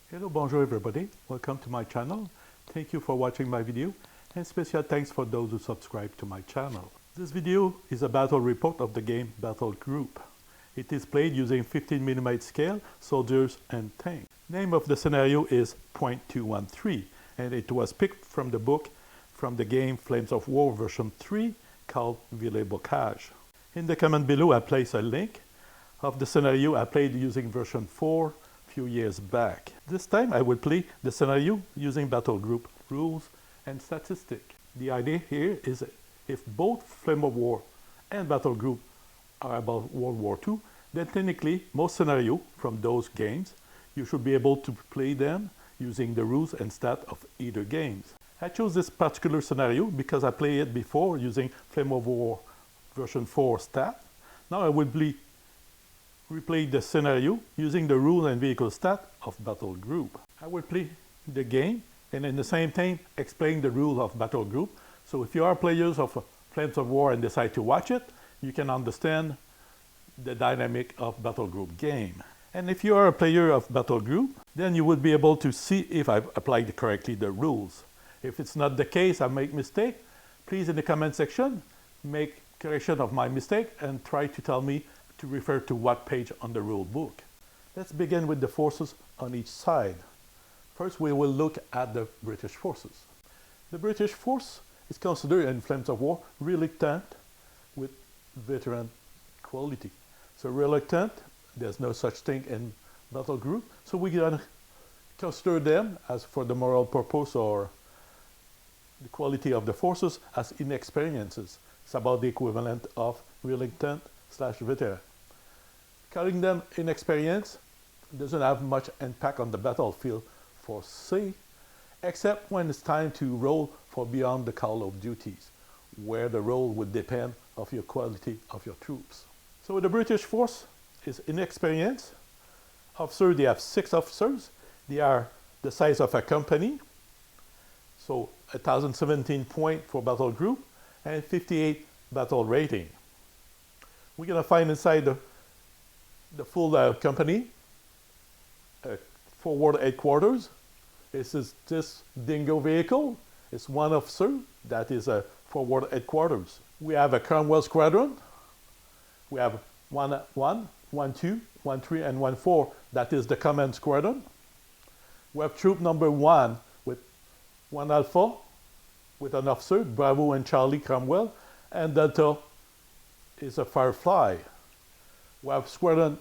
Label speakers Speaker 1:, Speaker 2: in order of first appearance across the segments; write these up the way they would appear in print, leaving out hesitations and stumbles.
Speaker 1: Hello, bonjour everybody. Welcome to my channel. Thank you for watching my video and special thanks for those who subscribe to my channel. This video is a battle report of the game Battlegroup. It is played using 15mm scale, soldiers and tanks. Name of the scenario is .213 and it was picked from the book from the game Flames of War version 3 called Ville Bocage. In the comment below I place a link of the scenario I played using version 4 few years back. This time I will play the scenario using Battlegroup rules and statistics. The idea here is if both Flame of War and Battlegroup are about World War II, then technically most scenarios from those games you should be able to play them using the rules and stats of either games. I chose this particular scenario because I played it before using Flame of War version 4 stat. Now I will replay the scenario using the rule and vehicle stat of Battlegroup. I will play the game and in the same time explain the rule of Battlegroup. So if you are players of Flames of War and decide to watch it, you can understand the dynamic of Battlegroup game. And if you are a player of Battlegroup, then you will be able to see if I've applied correctly the rules. If it's not the case, I make mistake, please in the comment section make correction of my mistake and try to tell me to refer to what page on the rule book. Let's begin with the forces on each side. First we will look at the British forces. The British force is considered in Flames of War reluctant with veteran quality. So reluctant, there's no such thing in Battlegroup, so we're gonna consider them as for the moral purpose or the quality of the forces as inexperiences. It's about the equivalent of reluctant/veteran. Calling them inexperienced doesn't have much impact on the battlefield for say, except when it's time to roll for beyond the call of duties, where the role would depend of your quality of your troops. So the British force is inexperienced. Officers, they have 6 officers. They are the size of a company. So 1017 points for Battlegroup and 58 battle rating. We're going to find inside the full company forward headquarters. This is this dingo vehicle. It's 1 officer. That is a forward headquarters. We have a Cromwell squadron. We have 1-1, 1-2, 1-3, and 1-4. That is the command squadron. We have troop number 1 with 1 Alpha with an officer, Bravo and Charlie Cromwell, and Delta is a Firefly. We have squadron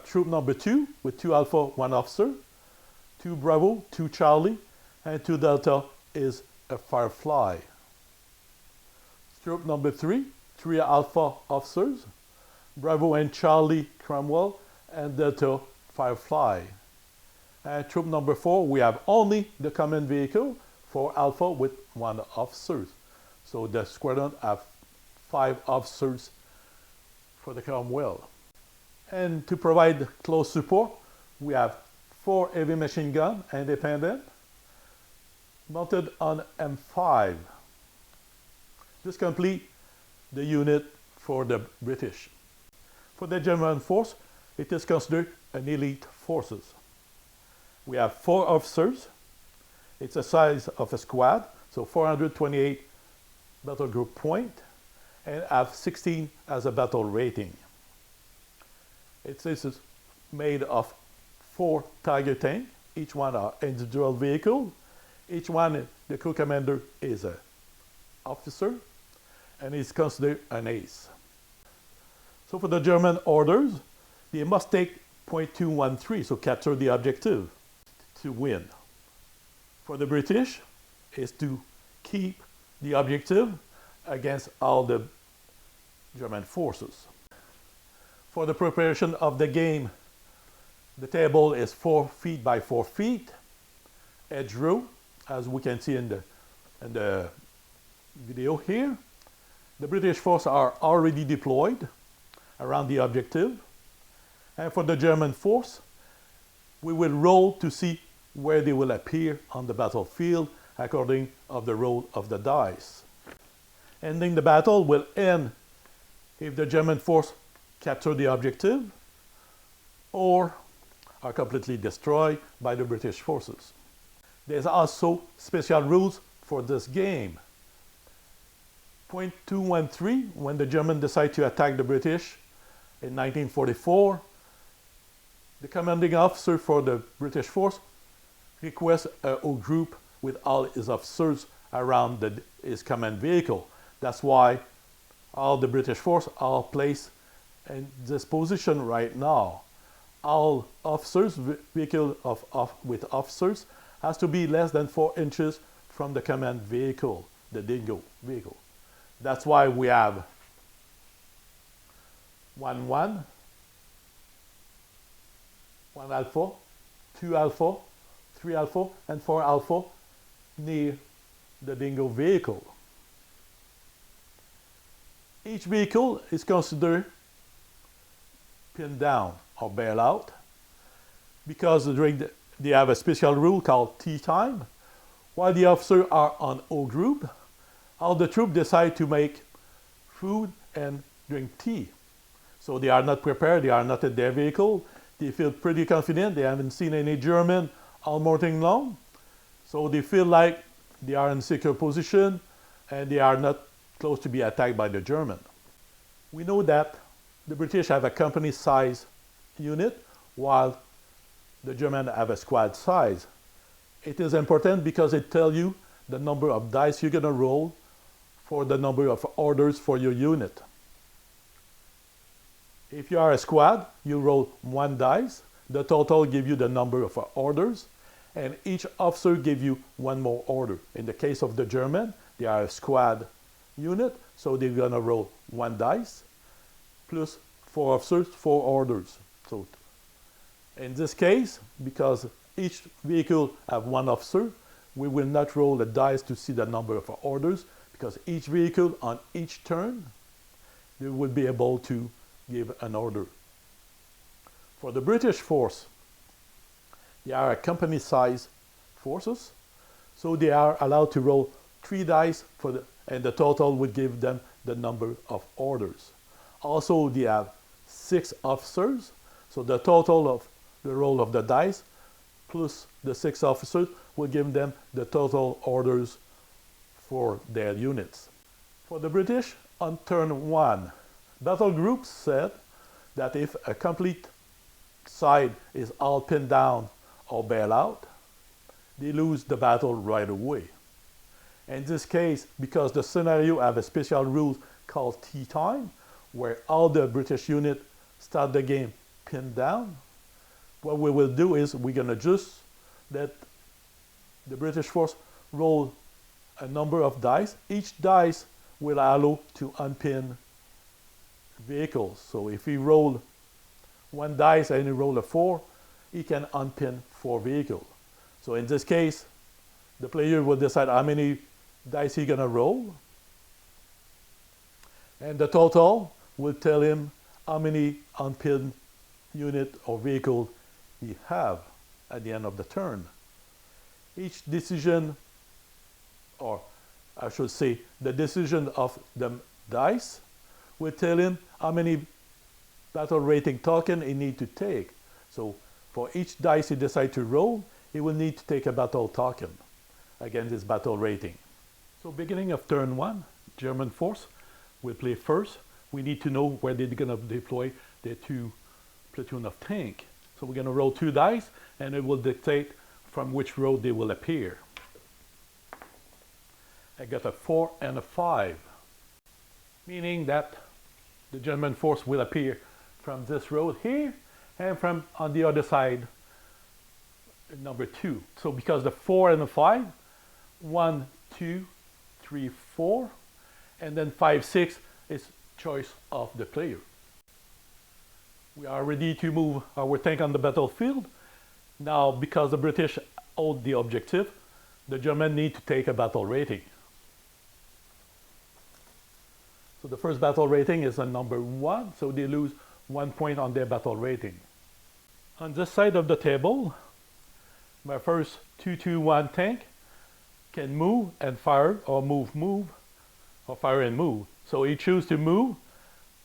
Speaker 1: troop number 2 with 2 Alpha, 1 officer, 2 Bravo, 2 Charlie, and 2 Delta is a Firefly. Troop number 3, 3 Alpha officers, Bravo and Charlie Cromwell, and Delta Firefly. And troop number 4, we have only the command vehicle for Alpha with 1 officer. So the squadron have 5 officers for the Cromwell. And to provide close support, we have 4 heavy machine gun independent mounted on M5. This completes the unit for the British. For the German force, it is considered an elite forces. We have 4 officers. It's a size of a squad, so 428 Battlegroup point, and have 16 as a battle rating. It is made of 4 Tiger tanks, each one are individual vehicle. Each one, the crew commander is an officer, and is considered an ace. So for the German orders, they must take .213, so capture the objective to win. For the British, is to keep the objective against all the German forces. For the preparation of the game, the table is 4 feet by 4 feet, edge row, as we can see in the video here. The British forces are already deployed around the objective. And for the German force, we will roll to see where they will appear on the battlefield according of the roll of the dice. Ending the battle will end if the German force capture the objective, or are completely destroyed by the British forces. There's also special rules for this game. Point 213, when the Germans decide to attack the British in 1944, the commanding officer for the British force requests a whole group with all his officers around his command vehicle. That's why all the British force are placed in this position right now. All officers, vehicle with officers, has to be less than 4 inches from the command vehicle, the dingo vehicle. That's why we have 1-1, 1 alpha, 2 alpha, 3 alpha, and 4 alpha near the dingo vehicle. Each vehicle is considered pinned down or bail out because they have a special rule called tea time. While the officers are on O group, all the troops decide to make food and drink tea. So they are not prepared, they are not at their vehicle, they feel pretty confident, they haven't seen any German all morning long. So they feel like they are in secure position and they are not close to be attacked by the German. We know that the British have a company size unit while the Germans have a squad size. It is important because it tells you the number of dice you're going to roll for the number of orders for your unit. If you are a squad, you roll 1 dice, the total give you the number of orders, and each officer give you 1 more order. In the case of the German, they are a squad unit, so they're going to roll 1 dice plus 4 officers, 4 orders. So in this case, because each vehicle have 1 officer, we will not roll a dice to see the number of orders, because each vehicle on each turn, they will be able to give an order. For the British force, they are a company size forces, so they are allowed to roll 3 dice and the total would give them the number of orders. Also, they have 6 officers, so the total of the roll of the dice plus the 6 officers will give them the total orders for their units. For the British, on turn 1, Battlegroup said that if a complete side is all pinned down or bail out, they lose the battle right away. In this case, because the scenario have a special rule called tea time, where all the British units start the game pinned down, what we will do is we're going to just let the British force roll a number of dice. Each dice will allow to unpin vehicles. So if he roll 1 dice and he roll a 4, he can unpin 4 vehicles. So in this case, the player will decide how many dice he's going to roll, and the total will tell him how many unpinned unit or vehicle he have at the end of the turn. Each decision, or I should say, the decision of the dice will tell him how many battle rating token he need to take. So for each dice he decides to roll, he will need to take a battle token against this battle rating. So beginning of turn 1, German force will play first. We need to know where they're going to deploy their 2 platoon of tank. So we're going to roll 2 dice and it will dictate from which road they will appear. I got a 4 and a 5, meaning that the German force will appear from this road here and from on the other side, number 2. So because the 4 and the 5, 1, 2, 3, 4, and then 5, 6 is choice of the player. We are ready to move our tank on the battlefield. Now, because the British hold the objective, the Germans need to take a battle rating. So the first battle rating is a number 1, so they lose 1 point on their battle rating. On this side of the table, my first 221 tank can move and fire, or move, or fire and move. So he chooses to move.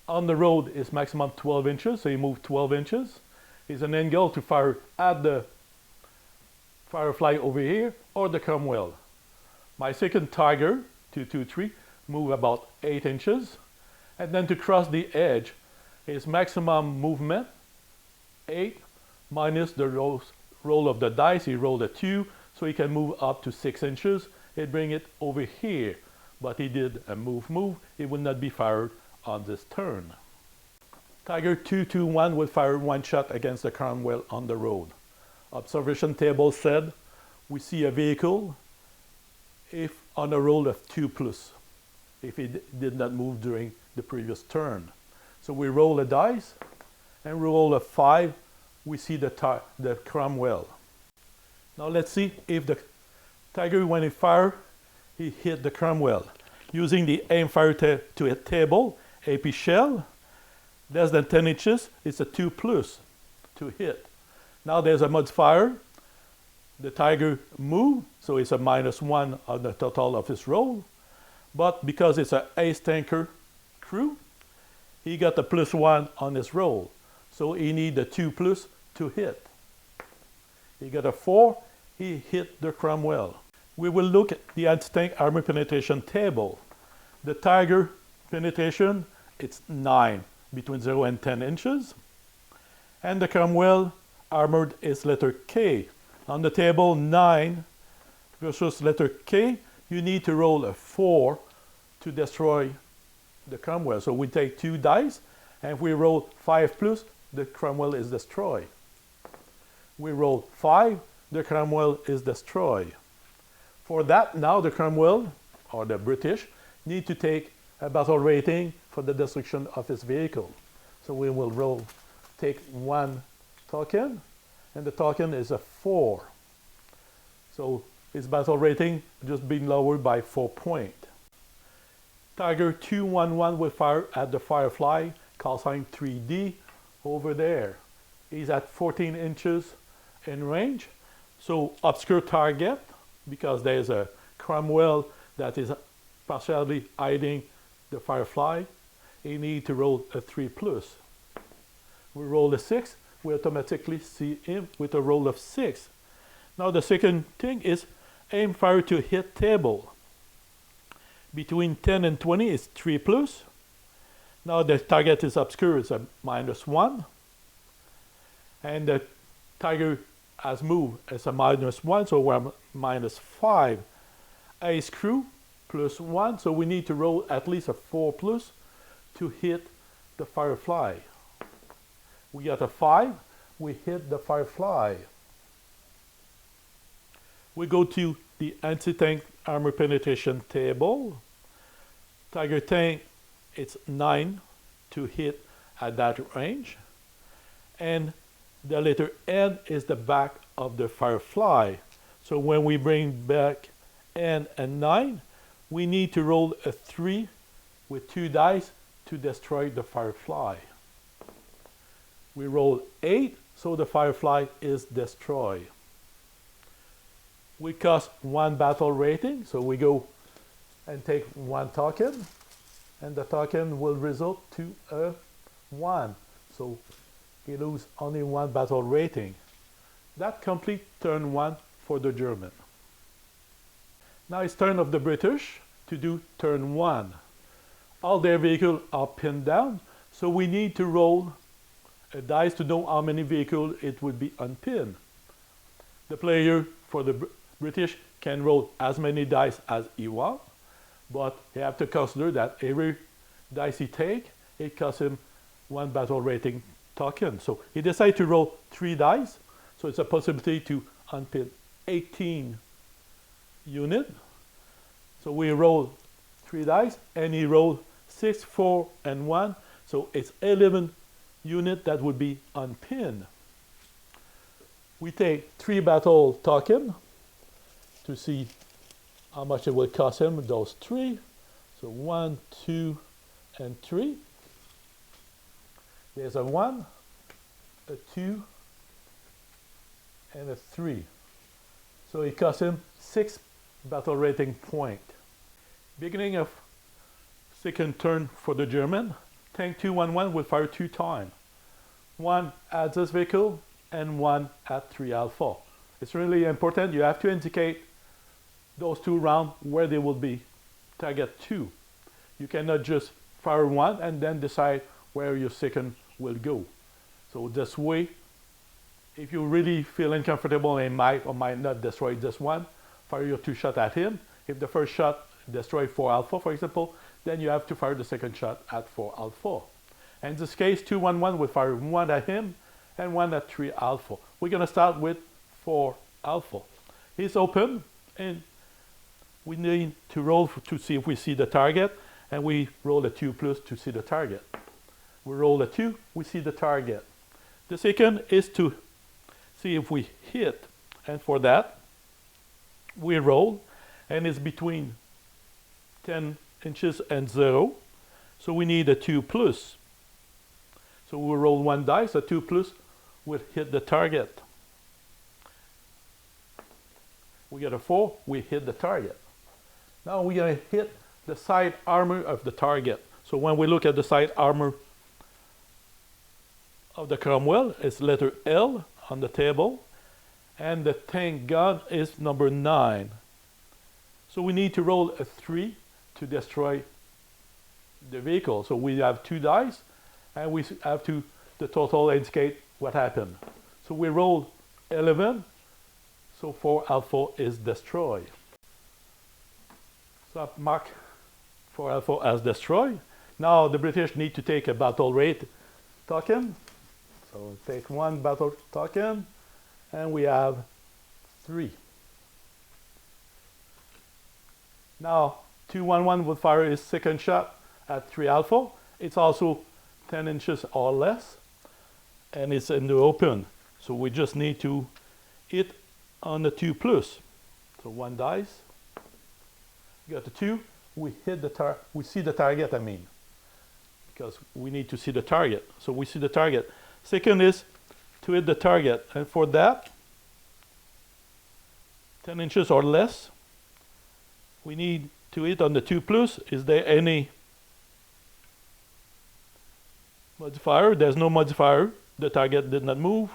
Speaker 1: On the road is maximum 12 inches, so he moves 12 inches. is an angle to fire at the Firefly over here or the Cromwell. My second Tiger, 223, move about 8 inches. And then to cross the edge, his maximum movement, 8, minus the roll of the dice. He rolled a 2, so he can move up to 6 inches. He'd bring it over here. But he did a move. It would not be fired on this turn. Tiger 221 will fire one shot against the Cromwell on the road. Observation table said we see a vehicle if on a roll of 2+, if it did not move during the previous turn. So we roll a dice and roll a 5, we see the Cromwell. Now let's see if the Tiger, when he fired, he hit the Cromwell. Using the aim fire to a table, AP shell, less than 10 inches, it's a 2+ to hit. Now there's a modifier. The Tiger moved, so it's a -1 on the total of his roll. But because it's an ace tanker crew, he got a +1 on his roll. So he needs a 2+ to hit. He got a 4, he hit the Cromwell. We will look at the anti-tank armor penetration table. The Tiger penetration, it's 9, between 0 and 10 inches. And the Cromwell armored is letter K. On the table, 9 versus letter K, you need to roll a 4 to destroy the Cromwell. So we take 2 dice, and if we roll 5+, the Cromwell is destroyed. We roll 5, the Cromwell is destroyed. For that, now the Cromwell, or the British, need to take a battle rating for the destruction of his vehicle. So we will take 1 token, and the token is a 4. So his battle rating just being lowered by 4 points. Tiger 211 will fire at the Firefly, call sign 3D, over there. He's at 14 inches in range. So obscure target, because there's a Cromwell that is partially hiding the Firefly. He needs to roll a 3+. We roll a 6, we automatically see him with a roll of 6. Now the second thing is aim fire to hit table. Between 10 and 20 is 3+. Now the target is obscure, it's a -1. And the Tiger has moved, it's a -1, so we're -5. Ace crew, +1, so we need to roll at least a 4+ to hit the Firefly. We got a 5, we hit the Firefly. We go to the anti-tank armor penetration table. Tiger tank, it's 9 to hit at that range. And the letter N is the back of the Firefly. So when we bring back N and 9, we need to roll a 3 with 2 dice to destroy the Firefly. We roll 8, so the Firefly is destroyed. We cost 1 battle rating, so we go and take 1 token, and the token will result to a 1. So he loses only 1 battle rating. That completes turn 1 for the German. Now it's turn of the British to do turn 1. All their vehicles are pinned down, so we need to roll a dice to know how many vehicles it would be unpinned. The player for the British can roll as many dice as he wants, but he have to consider that every dice he take, it costs him 1 battle rating token. So he decided to roll 3 dice, so it's a possibility to unpin 18 units. So we roll 3 dice, and he rolled 6, 4, and 1, so it's 11 units that would be unpinned. We take 3 battle token to see how much it will cost him, those 3. So 1, 2, and 3. There's a 1, a 2, and a 3. So it cost him 6 battle rating points. Beginning of second turn for the German, tank 211 will fire 2 times. one at this vehicle and one at 3 alpha. It's really important. You have to indicate those two rounds where they will be target 2. You cannot just fire one and then decide where your second will go. So this way, if you really feel uncomfortable and might or might not destroy this one, fire your 2 shots at him. If the first shot destroys 4 alpha, for example, then you have to fire the second shot at 4 alpha. In this case, 2-1-1 will fire 1 at him and 1 at 3 alpha. We're going to start with 4 alpha. He's open, and we need to roll to see if we see the target, and we roll a 2 plus to see the target. We roll a 2, we see the target. The second is to see if we hit, and for that, we roll, and it's between 10 inches and 0, so we need a 2 plus. So we'll roll 1 dice, a 2 plus will hit the target. We get a 4, we hit the target. Now we're going to hit the side armor of the target. So when we look at the side armor of the Cromwell, it's letter L on the table, and the tank gun is number 9. So we need to roll a 3 to destroy the vehicle. So we have 2 dice, and we have to the total indicate what happened. So we roll 11, so 4 alpha is destroyed. So I mark 4 alpha as destroyed. Now the British need to take a battle rate token. So take 1 battle token, and we have 3. Now 2-1-1 will fire his second shot at 3 alpha. It's also 10 inches or less, and it's in the open. So we just need to hit on the 2 plus. So 1 dice. Got the 2. We hit the we see the target, I mean, because we need to see the target. So we see the target. Second is to hit the target, and for that, 10 inches or less, we need to hit on the 2 plus. Is there any modifier? There's no modifier. The target did not move.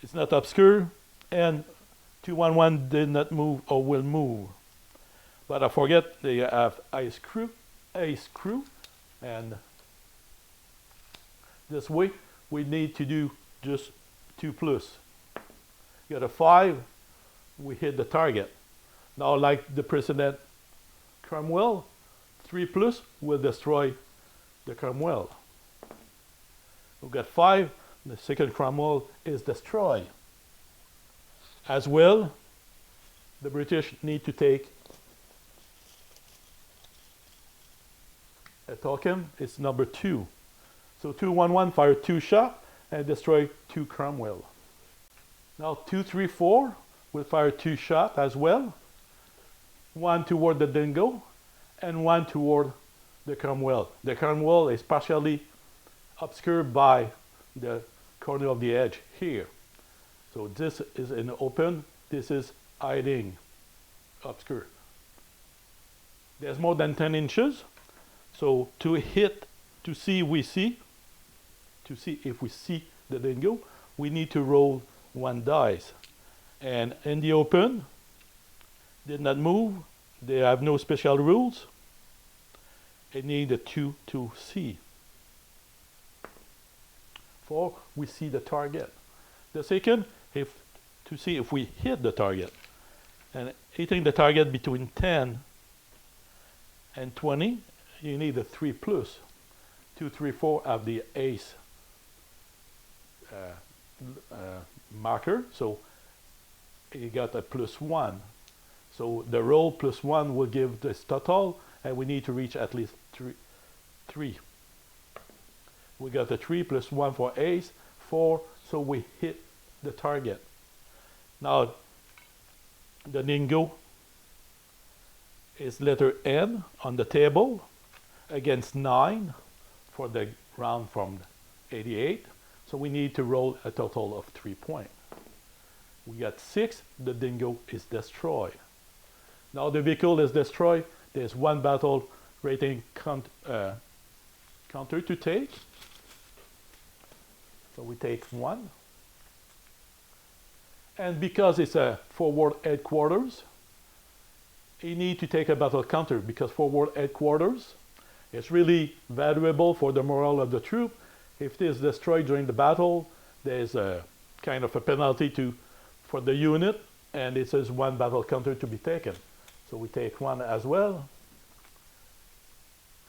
Speaker 1: It's not obscure, and 2-1-1 did not move or will move. But I forget they have ace crew, and this way we need to do just 2 plus. Got a 5, we hit the target. Now, like the precedent Cromwell, 3 plus will destroy the Cromwell. We got 5, the second Cromwell is destroyed. As well, the British need to take a token. It's number 2. So 2-1-1 fire 2 shot and destroy 2 Cromwell. Now 2-3-4 will fire 2 shot as well. 1 toward the dingo and 1 toward the Cromwell. The Cromwell is partially obscured by the corner of the edge here. So this is in the open, this is hiding, obscure. There's more than 10 inches. So to hit, to see if we see the dingo, we need to roll 1 dice. And in the open, did not move. They have no special rules. It need a 2 to see. 4, we see the target. The second, to see if we hit the target. And hitting the target between 10 and 20, you need a 3 plus. 2, 3, 4 have the ace marker, so you got a +1. So the roll +1 will give this total, and we need to reach at least 3. We got a 3 + 1 for ace, 4, so we hit the target. Now the dingo is letter N on the table against 9 for the round from 88. So we need to roll a total of 3 points. We got 6, the dingo is destroyed. Now the vehicle is destroyed. There's 1 battle rating counter to take. So we take 1. And because it's a forward headquarters, you need to take a battle counter, because forward headquarters is really valuable for the morale of the troop. If it is destroyed during the battle, there's a kind of a penalty for the unit, and it says 1 battle counter to be taken. So we take 1 as well.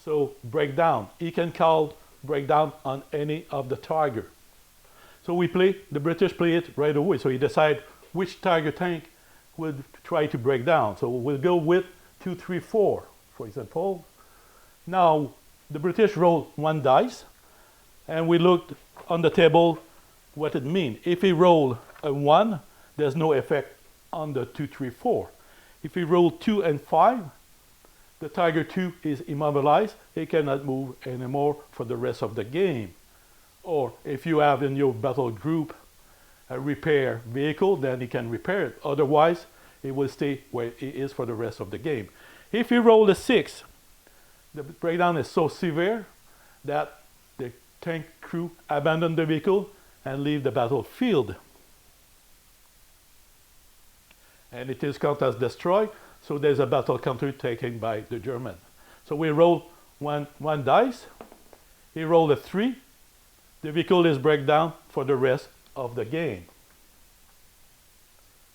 Speaker 1: So breakdown. He can call breakdown on any of the Tiger. So the British play it right away. So he decide which Tiger tank would try to break down. So we'll go with 2, 3, 4, for example. Now the British roll 1 dice, and we looked on the table what it means. If he roll a 1, there's no effect on the 2, 3, 4. If he roll 2 and 5, the Tiger 2 is immobilized. He cannot move anymore for the rest of the game. Or if you have in your battle group a repair vehicle, then he can repair it. Otherwise, it will stay where it is for the rest of the game. If you roll a 6, the breakdown is so severe that the tank crew abandon the vehicle and leave the battlefield. And it is counted as destroyed, so there's a battle counter taken by the German. So we roll one dice. He rolled a 3. The vehicle is breakdown for the rest of the game.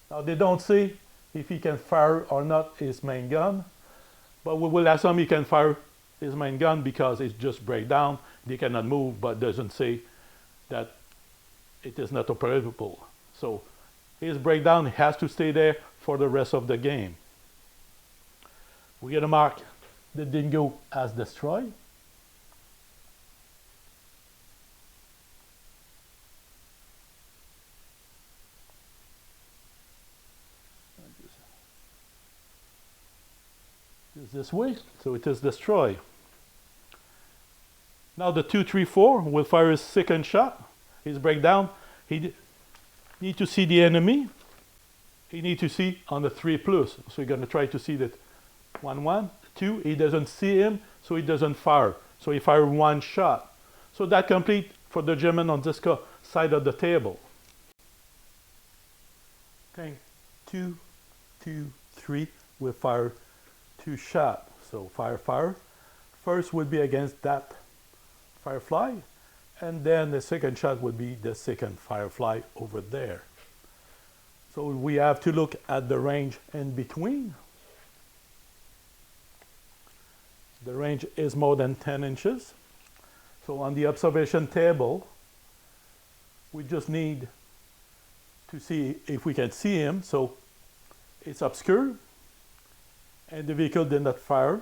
Speaker 1: Now they don't say if he can fire or not his main gun, but we will assume he can fire his main gun because it's just breakdown. They cannot move, but doesn't say that it is not operable. So his breakdown has to stay there for the rest of the game. We're going to mark the Dingo as destroyed. This way, so it is destroyed. Now the 2, 3, 4 will fire his second shot. His breakdown. He need to see the enemy. He need to see on the 3 plus. So you're going to try to see that 1, 1, 2. He doesn't see him, so he doesn't fire. So he fire 1 shot. So that complete for the German on this side of the table. Okay, 2, 2, 3 will fire 2 shots. So fire. First would be against that Firefly, and then the second shot would be the second Firefly over there. So we have to look at the range in between. The range is more than 10 inches. So on the observation table, we just need to see if we can see him. So it's obscure, and the vehicle did not fire,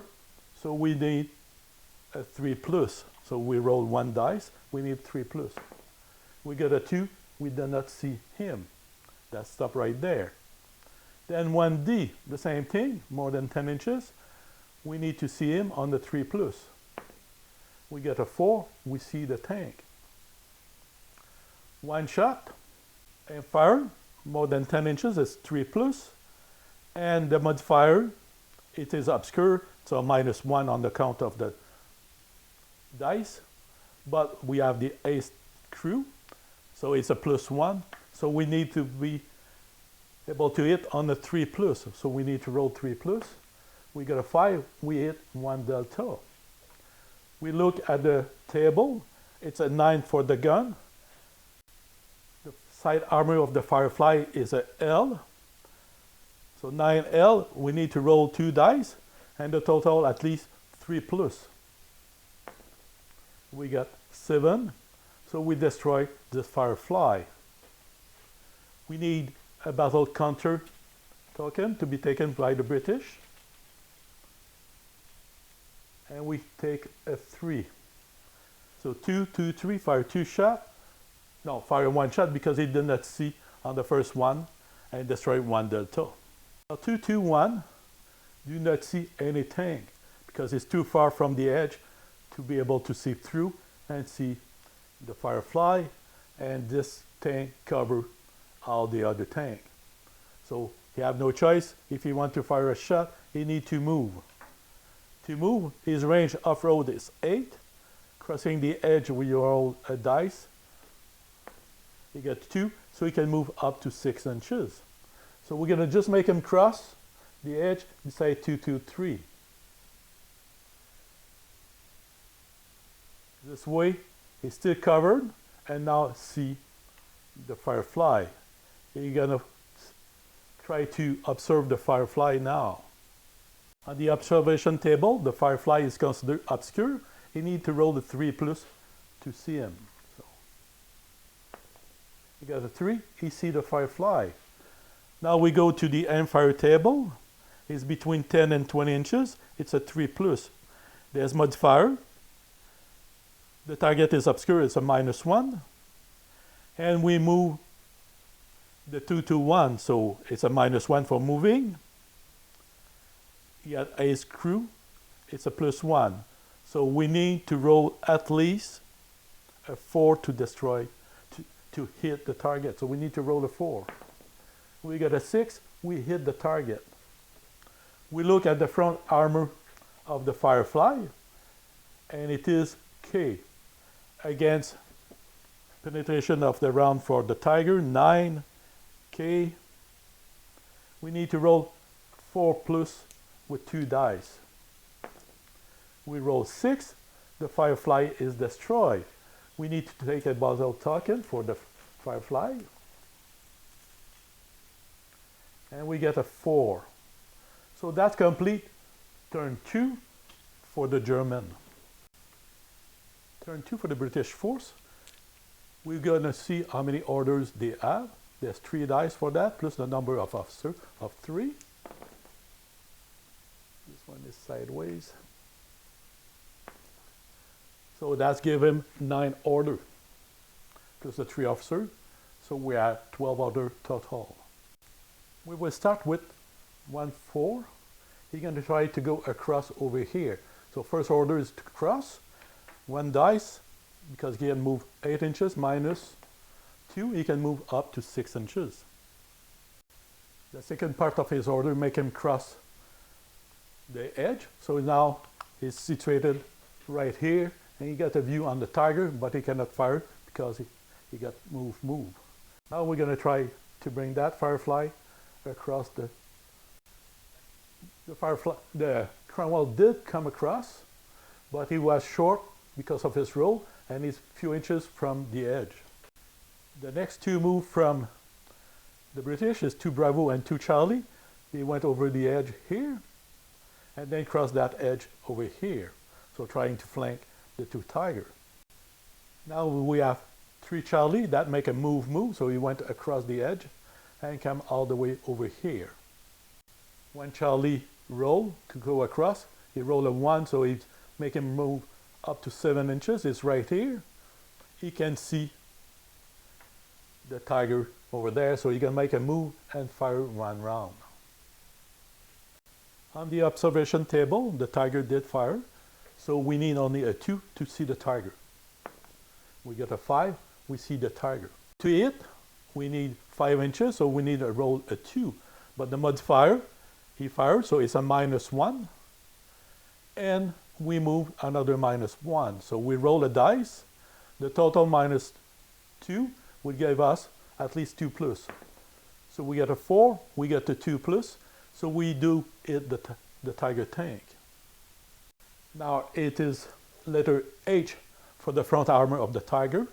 Speaker 1: so we need a 3 plus. So we roll 1 dice, we need 3 plus. We get a 2, we do not see him. That stop right there. Then 1D, the same thing, more than 10 inches. We need to see him on the 3 plus. We get a 4, we see the tank. 1 shot, and fire, more than 10 inches is 3 plus. And the modifier, it is obscure, so -1 on the count of the dice, but we have the ace crew, so it's a +1. So we need to be able to hit on the 3 plus. So we need to roll 3 plus. We got a 5, we hit 1 delta. We look at the table, it's a 9 for the gun. The side armor of the Firefly is a L. So 9L, we need to roll 2 dice, and the total at least 3 plus. We got 7, so we destroy this Firefly. We need a battle counter token to be taken by the British. And we take a 3. So 2, 2, 3, fire 2 shot. No, fire 1 shot because he did not see on the first one and destroy 1 delta. Now 2, 2, 1, do not see any tank because it's too far from the edge to be able to see through and see the Firefly, and this tank cover all the other tank. So you have no choice. If you want to fire a shot, you need to move. To move, his range off-road is 8. Crossing the edge, we roll a dice. He got 2, so he can move up to 6 inches. So we're going to just make him cross the edge and say 2, 2, 3. This way, he's still covered, and now see the firefly. You're going to try to observe the firefly now. On the observation table, the firefly is considered obscure. You need to roll the 3 plus to see him. So, you got a 3, you see the firefly. Now we go to the aim fire table. It's between 10 and 20 inches. It's a 3 plus. There's modifier. The target is obscure, it's a -1. And we move the 2 to 1, so it's a -1 for moving. You got ace crew, it's a +1. So we need to roll at least a 4 to destroy, to hit the target. So we need to roll a 4. We got a 6, we hit the target. We look at the front armor of the firefly, and it is K. Against penetration of the round for the tiger, 9, K. We need to roll 4 plus with 2 dice. We roll 6, the firefly is destroyed. We need to take a battle token for the firefly. And we get a 4. So that's complete turn 2 for the German. Turn 2 for the British force. We're going to see how many orders they have. There's 3 dice for that, plus the number of officers of 3. This one is sideways. So that's give him 9 orders, plus the 3 officers. So we have 12 orders total. We will start with 1, 4. He's going to try to go across over here. So first order is to cross. 1 dice, because he can move 8 inches minus 2, he can move up to 6 inches. The second part of his order make him cross the edge. So now he's situated right here, and he got a view on the tiger, but he cannot fire because he got move. Now we're going to try to bring that firefly across the firefly. The Cromwell did come across, but he was short because of his roll, and he's a few inches from the edge. The next 2 move from the British is 2 Bravo and 2 Charlie. They went over the edge here, and then crossed that edge over here. So trying to flank the 2 Tiger. Now we have 3 Charlie, that make a move, so he went across the edge and come all the way over here. When Charlie roll to go across, he roll a 1, so he make him move up to 7 inches. It's right here. He can see the tiger over there, so he can make a move and fire 1 round. On the observation table, the tiger did fire, so we need only a 2 to see the tiger. We get a 5, we see the tiger. To hit, we need 5 inches, so we need to roll a 2. But the modifier, he fired, so it's a -1. And we move another -1. So we roll a dice. The total -2 would give us at least 2 plus. So we get a 4, we get a 2 plus. So we do hit the tiger tank. Now it is letter H for the front armor of the tiger.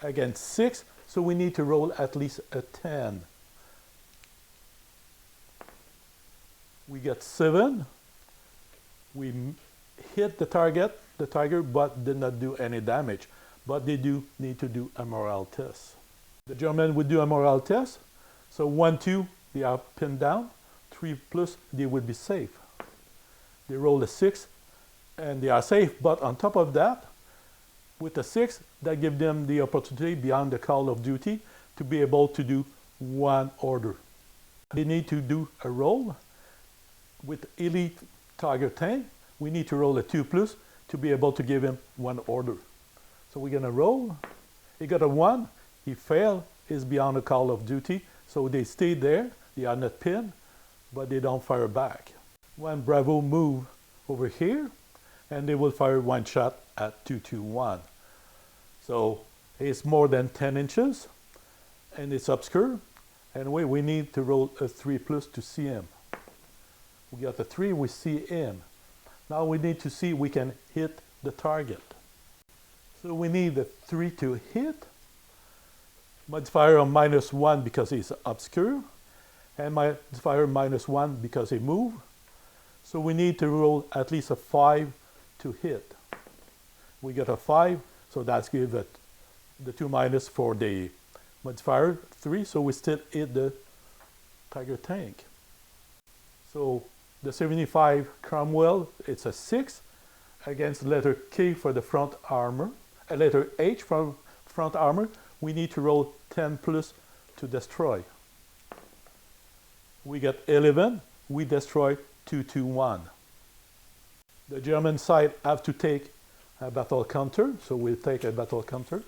Speaker 1: Again 6, so we need to roll at least a 10. We get 7. We hit the target, the tiger, but did not do any damage. But they do need to do a morale test. The German would do a morale test. So 1, 2, they are pinned down. 3 plus, they would be safe. They roll a 6, and they are safe. But on top of that, with a 6, that gives them the opportunity beyond the call of duty to be able to do 1 order. They need to do a roll. With elite tiger tank, we need to roll a 2 plus to be able to give him 1 order. So we're going to roll. He got a 1. He failed. He's beyond the call of duty. So they stay there. They are not pinned, but they don't fire back. When Bravo move over here, and they will fire 1 shot at 221. So it's more than 10 inches. and it's obscure. Anyway, we need to roll a 3 plus to see him. We got a 3, we see him. Now we need to see we can hit the target. So we need a 3 to hit. Modifier of -1 because he's obscure. And modifier -1 because he moved. So we need to roll at least a 5 to hit. We got a 5, so that's give it the 2 minus for the modifier 3, so we still hit the Tiger tank. So the 75 Cromwell, it's a 6 against letter K for the front armor, letter H from front armor. We need to roll 10 plus to destroy. We get 11, we destroy 221. The German side have to take a battle counter, so we'll take a battle counter.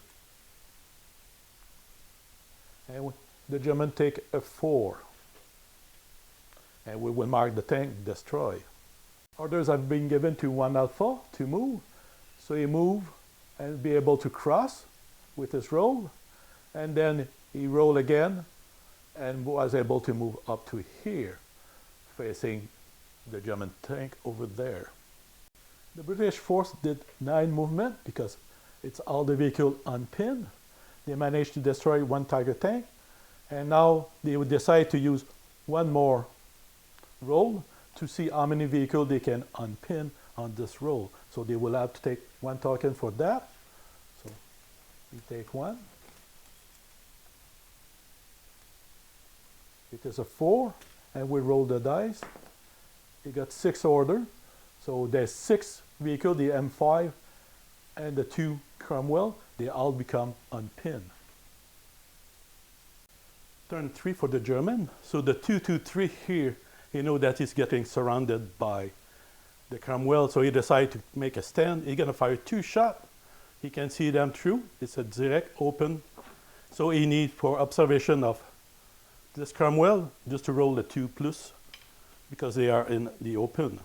Speaker 1: And the German take a 4. And we will mark the tank destroy. Orders have been given to 1 Alpha to move. So he move and be able to cross with his roll. And then he roll again and was able to move up to here, facing the German tank over there. The British force did 9 movement because it's all the vehicle unpinned. They managed to destroy 1 Tiger tank, and now they would decide to use 1 more roll to see how many vehicles they can unpin on this roll. So they will have to take 1 token for that. So we take 1. It is a 4, and we roll the dice. You got 6 order. So there's 6 vehicles, the M5 and the 2 Cromwell, they all become unpinned. Turn 3 for the German. So the 2-2-3 here, you know that he's getting surrounded by the Cromwell, so he decided to make a stand. He's gonna fire 2 shots. He can see them through. It's a direct open. So he needs for observation of this Cromwell, just to roll the 2 plus, because they are in the open.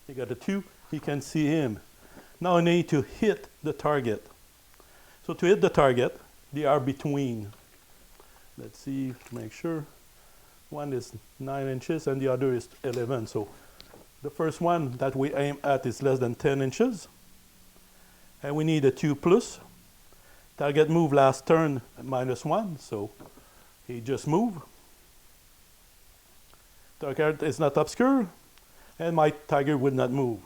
Speaker 1: He got a 2, he can see him. Now I need to hit the target. So to hit the target, they are between. Let's see, make sure. One is 9 inches and the other is 11. So the first one that we aim at is less than 10 inches. And we need a 2 plus. Target move last turn -1, so he just moved. Target is not obscure, and my Tiger would not move.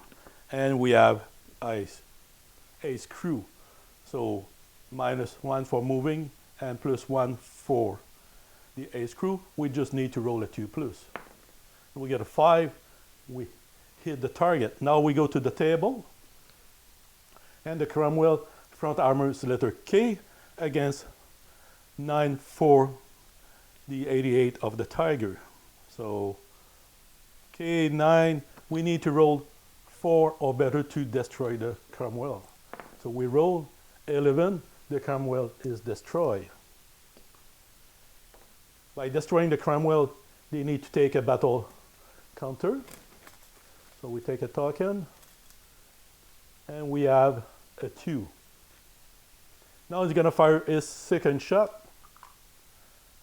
Speaker 1: And we have ace crew. So -1 for moving and +1 for the ace crew. We just need to roll a 2 plus. We get a 5, we hit the target. Now we go to the table, and the Cromwell front armor is letter K against 9 for the 88 of the Tiger. So K9, we need to roll 4 or better to destroy the Cromwell. So we roll 11, the Cromwell is destroyed. By destroying the Cromwell, they need to take a battle counter. So we take a token, and we have a 2. Now he's gonna fire his second shot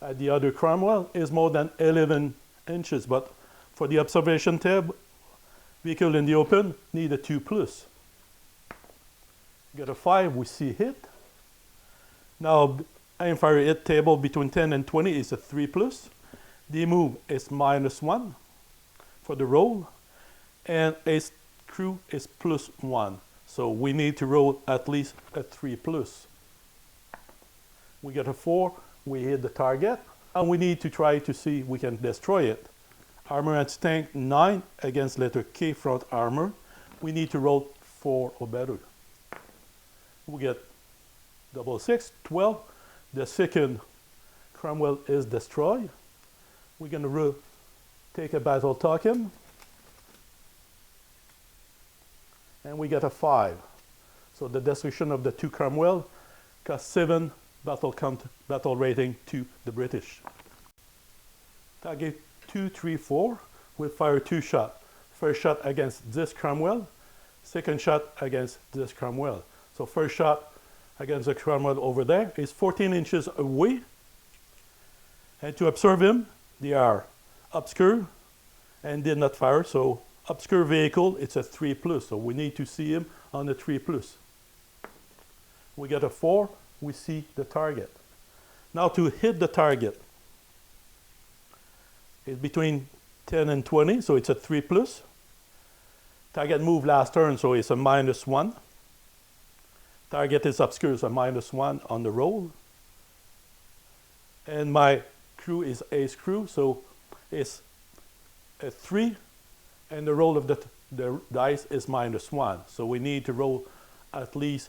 Speaker 1: at the other Cromwell. Is more than 11 inches, but for the observation tab, vehicle in the open need a 2 plus. Got a 5, we see hit. Now aim fire hit table between 10 and 20 is a 3 plus. The move is -1 for the roll, and ace crew is +1. So we need to roll at least a 3 plus. We get a 4, we hit the target, and we need to try to see if we can destroy it. Armor and tank 9 against letter K front armor. We need to roll 4 or better. We get 6, 12. The second Cromwell is destroyed. We're gonna take a battle token, and we get a 5. So the destruction of the 2 Cromwell cost 7 battle rating to the British. Target 2, 3, 4 will fire 2 shots. First shot against this Cromwell, second shot against this Cromwell. So first shot against the Cromwell over there. He's 14 inches away. And to observe him, they are obscure and did not fire. So obscure vehicle, it's a 3+. So we need to see him on the 3+. We get a 4, we see the target. Now to hit the target, it's between 10 and 20, so it's a 3+. Target move last turn, so it's a -1. Target is obscure, so -1 on the roll. And my crew is ace crew, so it's a 3, and the roll of the dice is -1. So we need to roll at least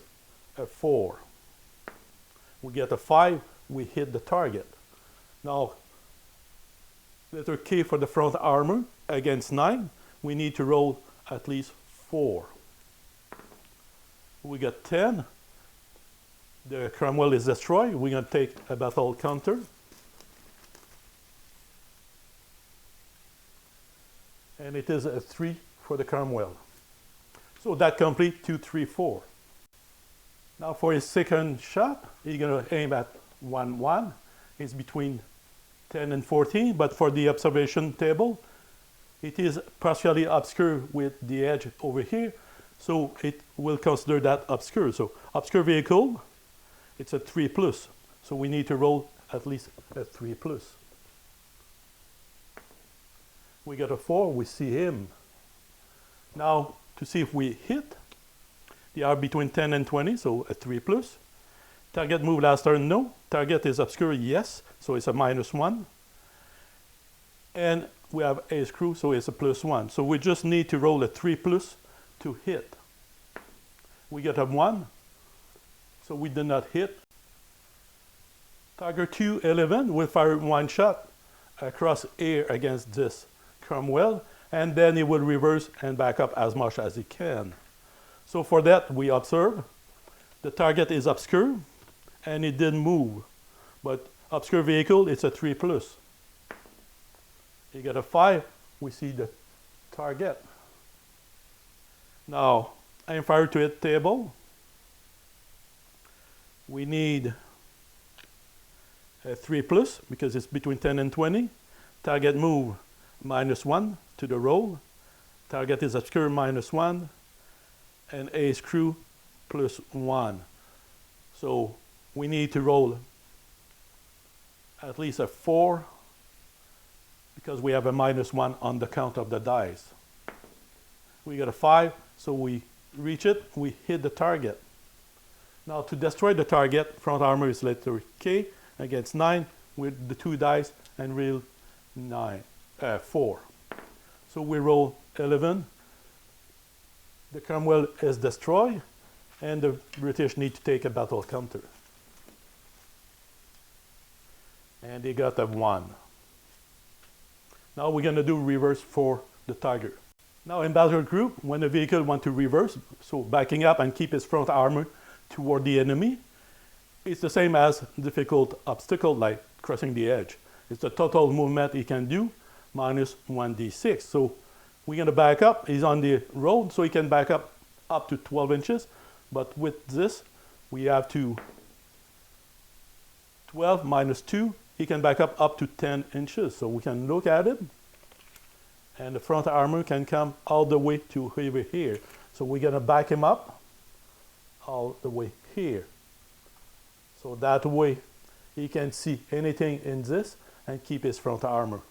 Speaker 1: a 4. We get a 5, we hit the target. Now, letter K for the front armor against 9, we need to roll at least 4. We get 10. The Cromwell is destroyed. We're going to take a battle counter. And it is a 3 for the Cromwell. So that completes 2, 3, 4. Now for his second shot, he's going to aim at 1, 1. It's between 10 and 14, but for the observation table, it is partially obscure with the edge over here, so it will consider that obscure. So obscure vehicle, it's a 3+. So we need to roll at least a 3+. We get a 4, we see him. Now to see if we hit, they are between 10 and 20, so a 3+. Target move last turn, no. Target is obscure, yes, so it's a -1. And we have ace crew, so it's a +1. So we just need to roll a 3+ to hit. We get a 1, so we did not hit. Tiger 2, 11 will fire one shot across air against this Cromwell, and then he will reverse and back up as much as he can. So for that, we observe the target is obscure, and it didn't move. But obscure vehicle, it's a 3+. You get a 5, we see the target. Now, aim fire to hit table. We need a 3+ because it's between 10 and 20. Target move -1 to the roll. Target is obscure -1. And ace crew +1. So we need to roll at least a 4 because we have a -1 on the count of the dice. We got a 5, so we reach it, we hit the target. Now to destroy the target, front armor is letter K against 9 with the 2 dice and real 4. So we roll 11. The Cromwell is destroyed, and the British need to take a battle counter. And they got a 1. Now we're going to do reverse for the Tiger. Now in Battlegroup, when a vehicle wants to reverse, so backing up and keep its front armor toward the enemy, it's the same as difficult obstacle like crossing the edge. It's the total movement he can do minus 1d6. So we're going to back up. He's on the road, so he can back up to 12 inches. But with this, we have to 12 minus 2. He can back up to 10 inches. So we can look at it. And the front armor can come all the way to over here. So we're going to back him up all the way here. So that way he can see anything in this and keep his front armor.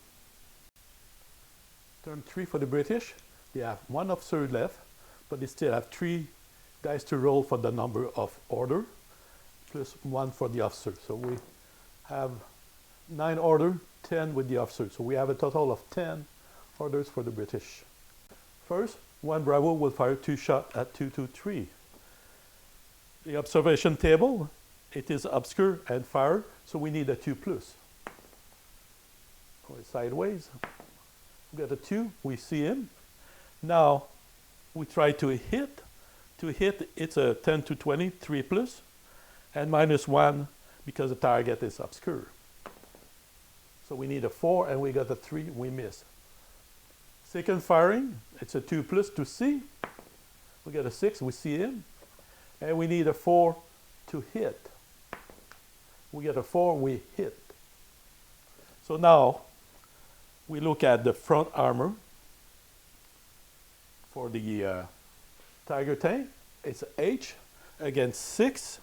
Speaker 1: Turn 3 for the British. They have 1 officer left, but they still have 3 dice to roll for the number of order, plus 1 for the officer. So we have 9 order, 10 with the officer. So we have a total of 10 orders for the British. First, 1 Bravo will fire 2 shots at 223. The observation table, it is obscure and fire, so we need a 2+. Go sideways. We got a 2, we see him. Now, we try to hit. To hit, it's a 10 to 20, 3+, and minus 1 because the target is obscure. So we need a 4, and we got a 3, we miss. Second firing, it's a 2+ to see. We got a 6, we see him. And we need a 4 to hit. We get a 4, we hit. So now we look at the front armor for the Tiger tank. It's H against 6.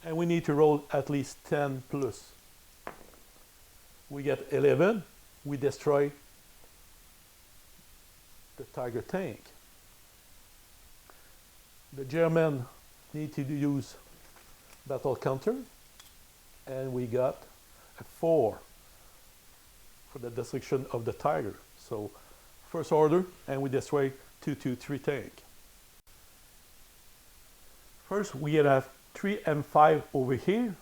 Speaker 1: And we need to roll at least 10 plus. We get 11. We destroy the Tiger tank. The German need to use battle counter. And we got a 4 for the destruction of the Tiger. So first order, and we destroy 2-2-3 tank. First, we have 3 and 5 over here.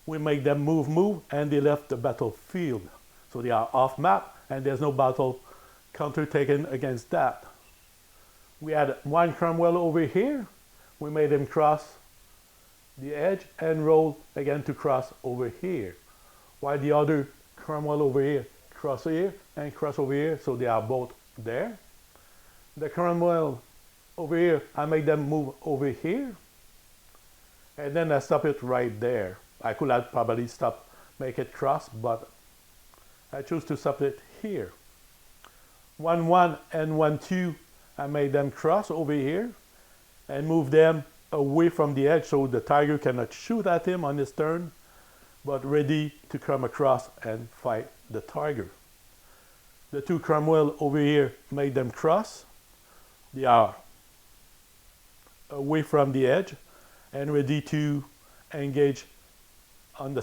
Speaker 1: We make them move, and they left the battlefield. So they are off map, and there's no battle counter taken against that. We had 1 Cromwell over here. We made him cross the edge and roll again to cross over here. While the other Cromwell over here cross here and cross over here, so they are both there. The Cromwell over here, I make them move over here. And then I stop it right there. I could have probably stopped, make it cross, but I choose to stop it here. 1-1 and 1-2, I made them cross over here and move them away from the edge so the Tiger cannot shoot at him on his turn, but ready to come across and fight the Tiger. The 2 Cromwell over here made them cross. They are away from the edge and ready to engage on the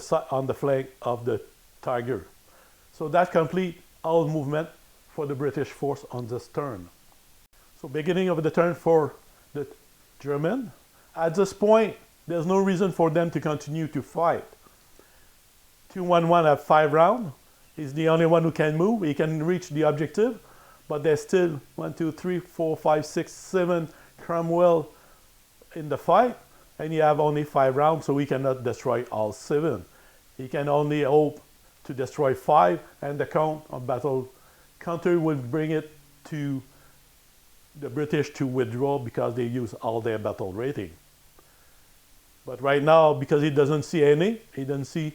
Speaker 1: flank of the Tiger. So that complete all movement for the British force on this turn. So beginning of the turn for the German. At this point, there's no reason for them to continue to fight. 2-1-1 have 5 rounds. He's the only one who can move. He can reach the objective, but there's still 1, 2, 3, 4, 5, 6, 7 Cromwell in the fight, and you have only 5 rounds, so he cannot destroy all 7. He can only hope to destroy 5, and the count of battle counter will bring it to the British to withdraw because they use all their battle rating. But right now, because he doesn't see any, he doesn't see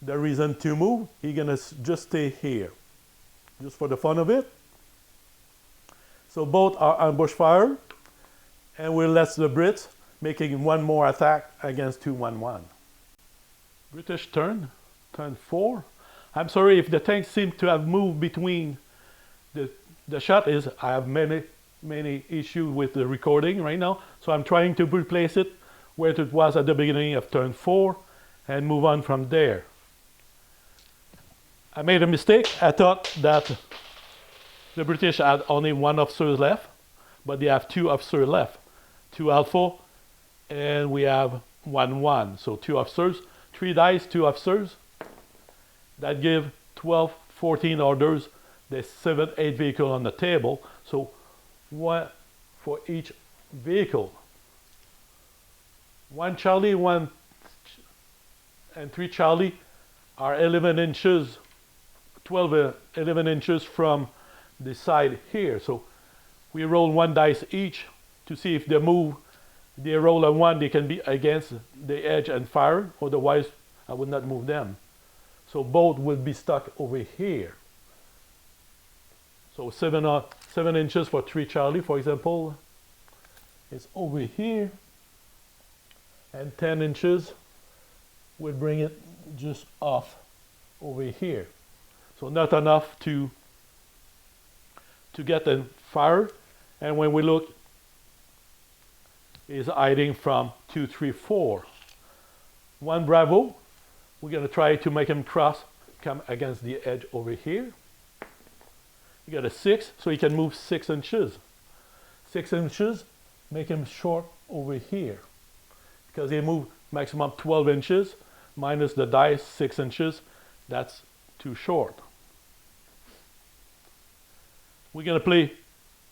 Speaker 1: the reason to move, he's gonna just stay here, just for the fun of it. So both are ambush fire, and we'll let the Brits making 1 more attack against 2-1-1. British turn 4. I'm sorry if the tanks seem to have moved between the shot. Is I have many issues with the recording right now, so I'm trying to replace it where it was at the beginning of turn 4 and move on from there. I made a mistake. I thought that the British had only 1 officer left, but they have 2 officers left. 2 alpha, and we have 1-1. So 2 officers, 3 dice, 2 officers. That give 12, 14 orders. There's 7, 8 vehicles on the table. So 1 for each vehicle. 1 Charlie, 1 and 3 Charlie are 11 inches, 11 inches from the side here. So we roll 1 dice each to see if they move. They roll a 1, they can be against the edge and fire. Otherwise, I would not move them. So both will be stuck over here. So 7 inches for 3 Charlie, for example, is over here. And 10 inches will bring it just off over here. So not enough to get the fire. And when we look, is hiding from 2, 3, 4. 1 Bravo, we're going to try to make him cross, come against the edge over here. You got a 6, so he can move 6 inches. 6 inches, make him short over here. Because he moved maximum 12 inches, minus the dice 6 inches, that's too short. We're going to play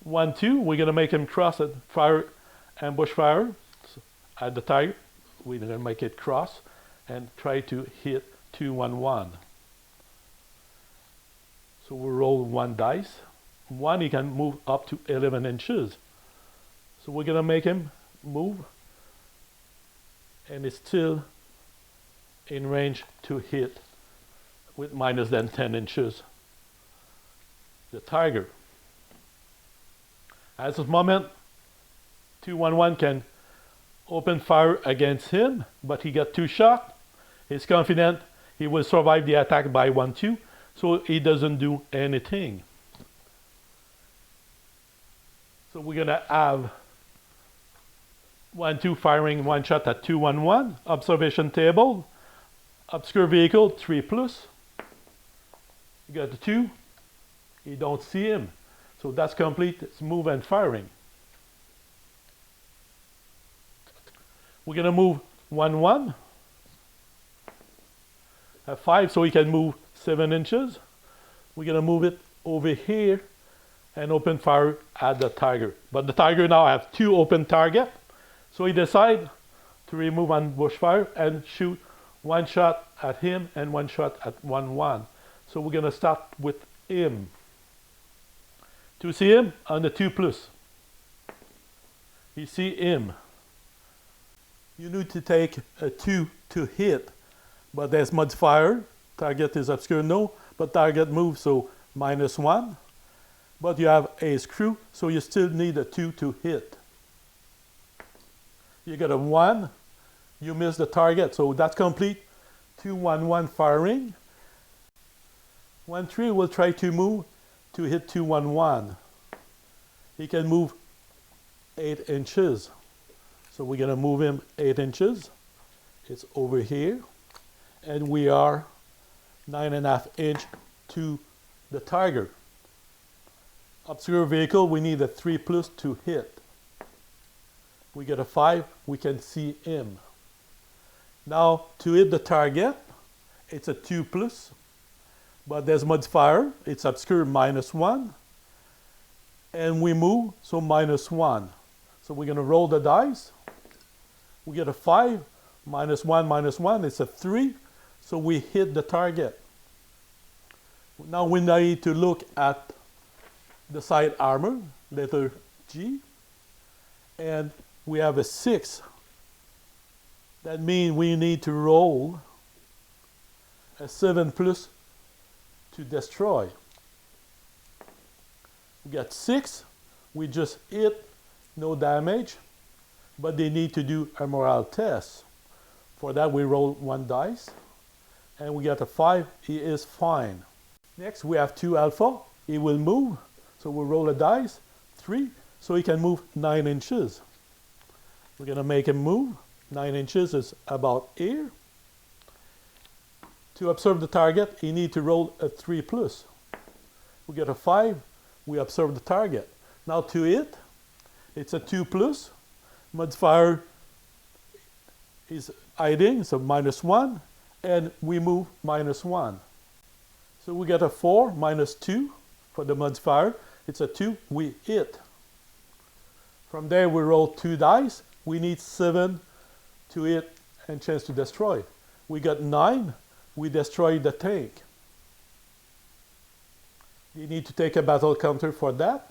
Speaker 1: 1, 2, we're going to make him cross at fire, ambush fire. So at the Tiger, we're going to make it cross and try to hit 2-1-1. So we roll 1 dice. 1, he can move up to 11 inches. So we're going to make him move and it's still in range to hit with minus than 10 inches the Tiger. At this moment, 211 can open fire against him, but he got 2 shots. He's confident he will survive the attack by 1-2, so he doesn't do anything. So we're gonna have 1-2 firing 1 shot at 211. Observation table, obscure vehicle 3+. You got the 2. You don't see him, so that's complete. It's move and firing. We're gonna move 1-1 at 5, so he can move 7 inches. We're gonna move it over here and open fire at the Tiger. But the Tiger now have 2 open targets, so he decides to remove ambush fire and shoot 1 shot at him and 1 shot at 1-1. So we're gonna start with him. To see him on the 2+. You see him. You need to take a 2 to hit, but there's modifier. Target is obscure, no, but target moves, so -1. But you have a screw, so you still need a 2 to hit. You got a 1, you miss the target, so that's complete. 2-1-1 firing. 1-3 will try to move to hit 2-1-1. He can move 8 inches. So we're gonna move him 8 inches. It's over here. And we are 9.5 inch to the Tiger. Obscure vehicle, we need a 3+ to hit. We get a 5, we can see him. Now to hit the target, it's a 2+. But there's modifier, it's obscure -1, and we move, so -1. So we're gonna roll the dice. We get a 5, -1, it's a 3, so we hit the target. Now we need to look at the side armor, letter G, and we have a 6. That means we need to roll a 7+ to destroy. We got 6, we just hit, no damage, but they need to do a morale test. For that we roll 1 dice, and we got a 5, he is fine. Next we have 2 alpha, he will move, so we'll roll a dice, 3, so he can move 9 inches. We're gonna make him move, 9 inches is about here. To observe the target, you need to roll a 3+. We get a 5, we observe the target. Now to hit, it's a 2+. Modifier is hiding, so -1, and we move -1. So we get a 4, -2 for the modifier. It's a 2, we hit. From there we roll 2 dice. We need 7 to hit and chance to destroy. We got 9. We destroy the tank. You need to take a battle counter for that.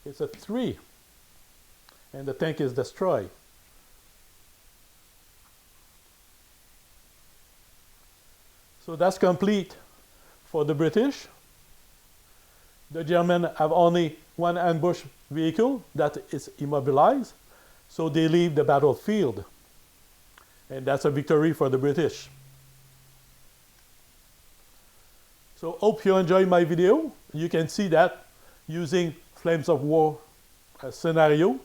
Speaker 1: It's a 3. And the tank is destroyed. So that's complete for the British. The Germans have only 1 ambush vehicle that is immobilized, so they leave the battlefield. And that's a victory for the British. So hope you enjoyed my video. You can see that using Flames of War scenario,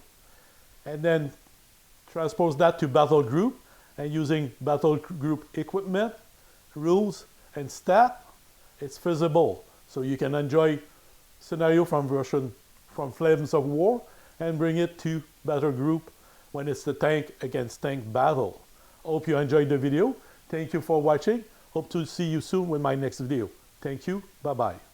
Speaker 1: and then transpose that to Battlegroup, and using Battlegroup equipment, rules, and stat, it's feasible. So you can enjoy scenario from Flames of War and bring it to Battlegroup when it's the tank against tank battle. Hope you enjoyed the video. Thank you for watching. Hope to see you soon with my next video. Thank you. Bye-bye.